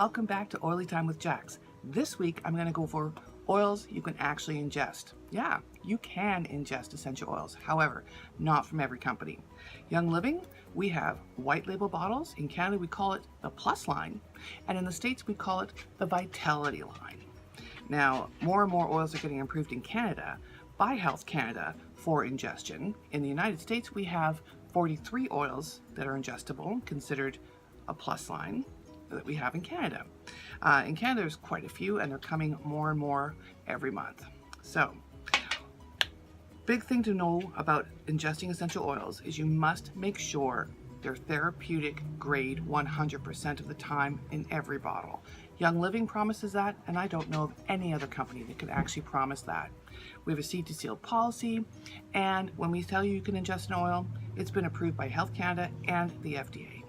welcome back to Oily Time with Jax. This week I'm going to go over oils you can actually ingest. Yeah, you can ingest essential oils, however, not from every company. Young Living, we have white label bottles. In Canada we call it the Plus line, and in the States we call it the Vitality line. Now, more and more oils are getting approved in Canada by Health Canada for ingestion. In the United States we have 43 oils that are ingestible, considered a Plus line, that we have in Canada. In Canada there's quite a few, and they're coming more and more every month. So, big thing to know about ingesting essential oils is you must make sure they're therapeutic grade 100% of the time in every bottle. Young Living promises that, and I don't know of any other company that can actually promise that. We have a seed to seal policy, and when we tell you you can ingest an oil, it's been approved by Health Canada and the FDA,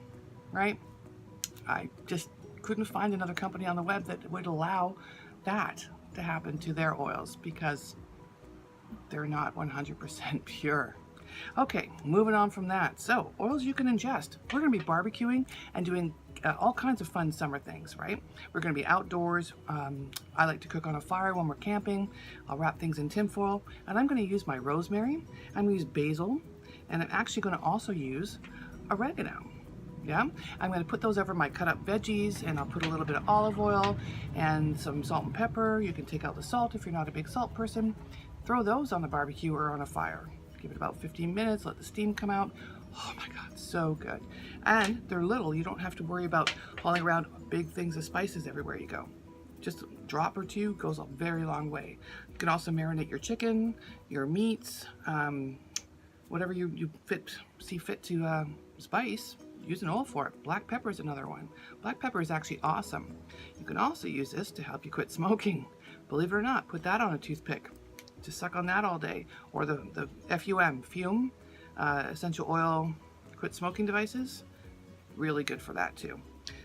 right? I just couldn't find another company on the web that would allow that to happen to their oils because they're not 100% pure. Okay, moving on from that. So, oils you can ingest. We're going to be barbecuing and doing all kinds of fun summer things, right? We're going to be outdoors. I like to cook on a fire when we're camping. I'll wrap things in tinfoil, and I'm going to use my rosemary. I'm going to use basil, and I'm actually going to also use oregano. Yeah, I'm going to put those over my cut up veggies, and I'll put a little bit of olive oil and some salt and pepper. You can take out the salt if you're not a big salt person. Throw those on the barbecue or on a fire. Give it about 15 minutes, let the steam come out. Oh my God, so good. And they're little, you don't have to worry about hauling around big things of spices everywhere you go. Just a drop or two goes a very long way. You can also marinate your chicken, your meats, whatever you see fit to spice. Use an oil for it. Black pepper is another one. Black pepper is actually awesome. You can also use this to help you quit smoking. Believe it or not, put that on a toothpick. Just suck on that all day. Or the fume, essential oil quit smoking devices, really good for that too.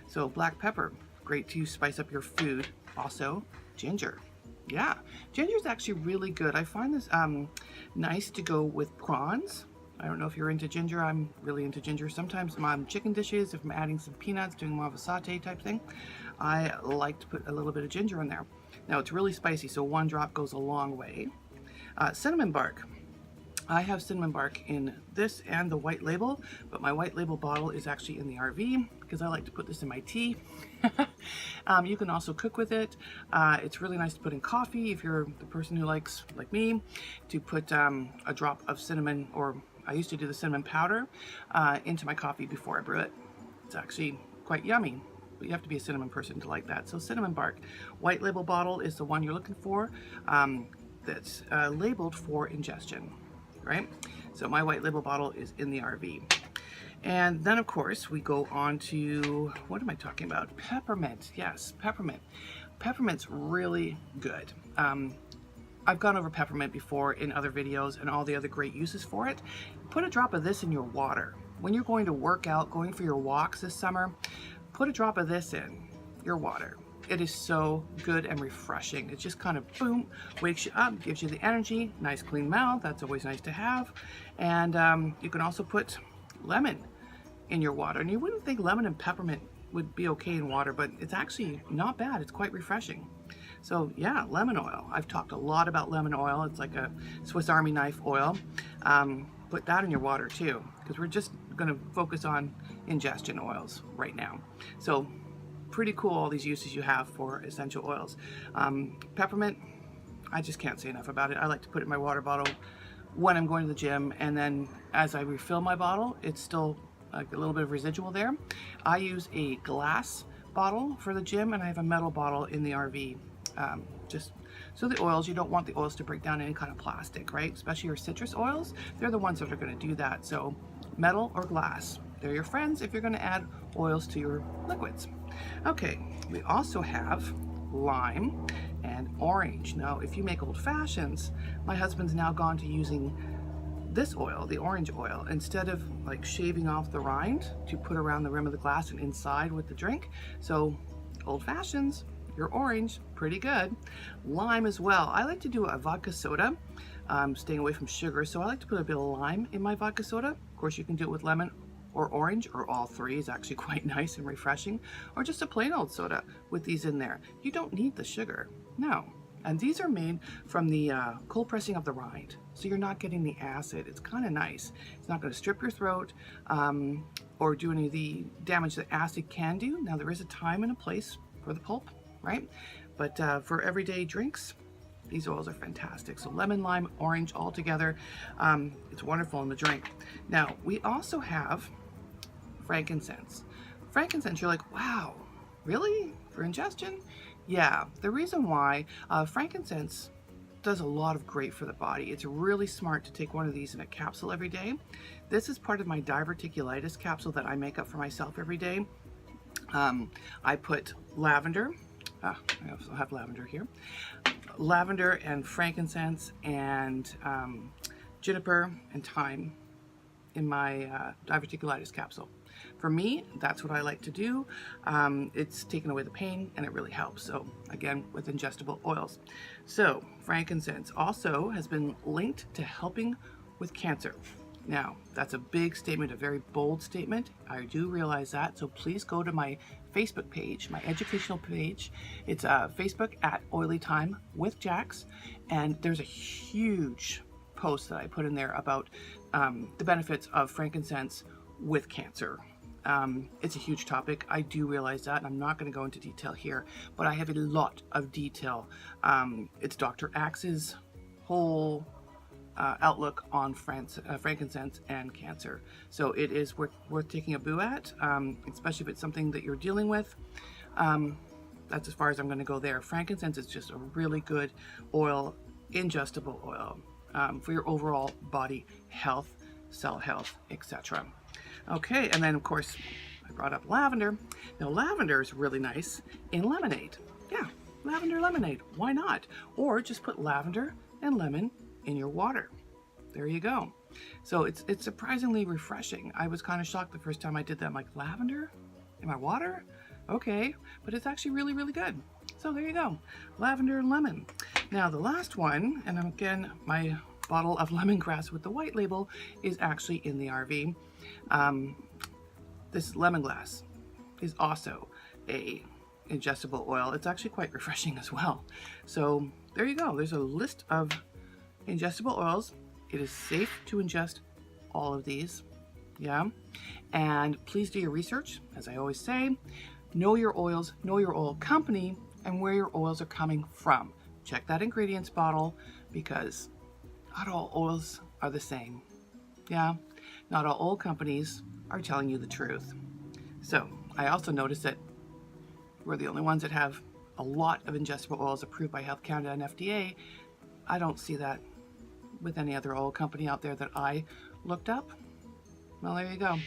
So black pepper, great to spice up your food. Also ginger. Yeah, ginger is actually really good. I find this nice to go with prawns. I don't know if you're into ginger. I'm really into ginger. Sometimes on chicken dishes, if I'm adding some peanuts, doing more of a saute type thing, I like to put a little bit of ginger in there. Now it's really spicy, so one drop goes a long way. Cinnamon bark. I have cinnamon bark in this and the white label, but my white label bottle is actually in the RV because I like to put this in my tea. You can also cook with it. It's really nice to put in coffee if you're the person who likes, like me, to put a drop of cinnamon, or I used to do the cinnamon powder, into my coffee before I brew it. It's actually quite yummy, but you have to be a cinnamon person to like that. So cinnamon bark. White label bottle is the one you're looking for. That's labeled for ingestion, right? So my white label bottle is in the RV. And then of course we go on to, what am I talking about? Peppermint. Yes, peppermint. Peppermint's really good. I've gone over peppermint before in other videos and all the other great uses for it. Put a drop of this in your water. When you're going to work out, going for your walks this summer, put a drop of this in your water. It is so good and refreshing. It just kind of, boom, wakes you up, gives you the energy, nice clean mouth, that's always nice to have. And you can also put lemon in your water. And you wouldn't think lemon and peppermint would be okay in water, but it's actually not bad. It's quite refreshing. So yeah, lemon oil. I've talked a lot about lemon oil. It's like a Swiss Army knife oil. Put that in your water too, because we're just gonna focus on ingestion oils right now. So pretty cool, all these uses you have for essential oils. Peppermint, I just can't say enough about it. I like to put it in my water bottle when I'm going to the gym, and then as I refill my bottle, it's still like a little bit of residual there. I use a glass bottle for the gym, and I have a metal bottle in the RV. Just so the oils, you don't want the oils to break down any kind of plastic, right? Especially your citrus oils, they're the ones that are going to do that. So metal or glass, they're your friends if you're going to add oils to your liquids. Okay, we also have lime and orange. Now, if you make old fashions, my husband's now gone to using this oil, the orange oil, instead of like shaving off the rind to put around the rim of the glass and inside with the drink. So old fashions, your orange, pretty good. Lime as well. I like to do a vodka soda. Staying away from sugar, so I like to put a bit of lime in my vodka soda. Of course, you can do it with lemon or orange, or all three is actually quite nice and refreshing, or just a plain old soda with these in there. You don't need the sugar, no. And these are made from the cold pressing of the rind, so you're not getting the acid. It's kind of nice. It's not going to strip your throat or do any of the damage that acid can do. Now, there is a time and a place for the pulp, right? But for everyday drinks, these oils are fantastic. So lemon, lime, orange all together. It's wonderful in the drink. Now, we also have frankincense. Frankincense, you're like, wow, really? For ingestion? Yeah, the reason why frankincense does a lot of great for the body. It's really smart to take one of these in a capsule every day. This is part of my diverticulitis capsule that I make up for myself every day. I put lavender, I also have lavender here, lavender and frankincense and juniper and thyme in my diverticulitis capsule. For me, that's what I like to do. It's taken away the pain and it really helps. So again, with ingestible oils. So frankincense also has been linked to helping with cancer. Now, that's a big statement, a very bold statement. I do realize that. So please go to my Facebook page, my educational page. It's Facebook at Oily Time with Jax. And there's a huge post that I put in there about the benefits of frankincense with cancer. It's a huge topic. I do realize that, and I'm not going to go into detail here, but I have a lot of detail. It's Dr. Axe's whole outlook on frankincense and cancer. So it is worth taking a boo at, especially if it's something that you're dealing with. That's as far as I'm going to go there. Frankincense is just a really good oil, ingestible oil for your overall body health, cell health, etc. Okay, and then of course I brought up lavender. Now lavender is really nice in lemonade. Yeah, lavender lemonade, why not? Or just put lavender and lemon in your water. There you go. So it's surprisingly refreshing. I was kind of shocked the first time I did that. I'm like, lavender in my water? Okay, but it's actually really, really good. So there you go, lavender and lemon. Now the last one, and again, my bottle of lemongrass with the white label is actually in the RV. This lemongrass is also a ingestible oil. It's actually quite refreshing as well. So there you go. There's a list of ingestible oils. It is safe to ingest all of these. Yeah. And please do your research. As I always say, know your oils, know your oil company, and where your oils are coming from. Check that ingredients bottle, because not all oils are the same. Yeah. Not all oil companies are telling you the truth. So I also noticed that we're the only ones that have a lot of ingestible oils approved by Health Canada and FDA. I don't see that with any other oil company out there that I looked up. Well, there you go.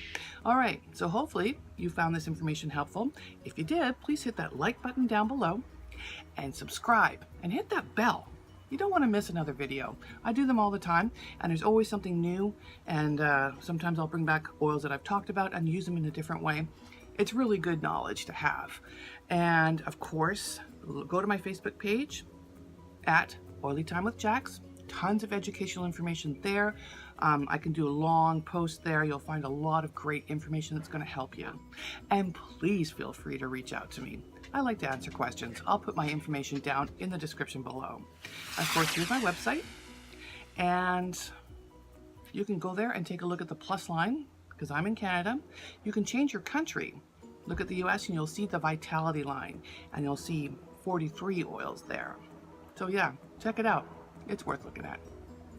All right, so hopefully you found this information helpful. If you did, please hit that like button down below and subscribe and hit that bell. You don't want to miss another video. I do them all the time, and there's always something new, and sometimes I'll bring back oils that I've talked about and use them in a different way. It's really good knowledge to have. And of course, go to my Facebook page at Oily Time with Jax. Tons of educational information there. I can do a long post there. You'll find a lot of great information that's going to help you. And please feel free to reach out to me. I like to answer questions. I'll put my information down in the description below. Of course, here's my website. And you can go there and take a look at the plus line, because I'm in Canada. You can change your country. Look at the US and you'll see the Vitality line, and you'll see 43 oils there. So yeah, check it out. It's worth looking at.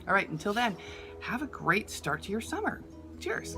All right, until then, have a great start to your summer. Cheers.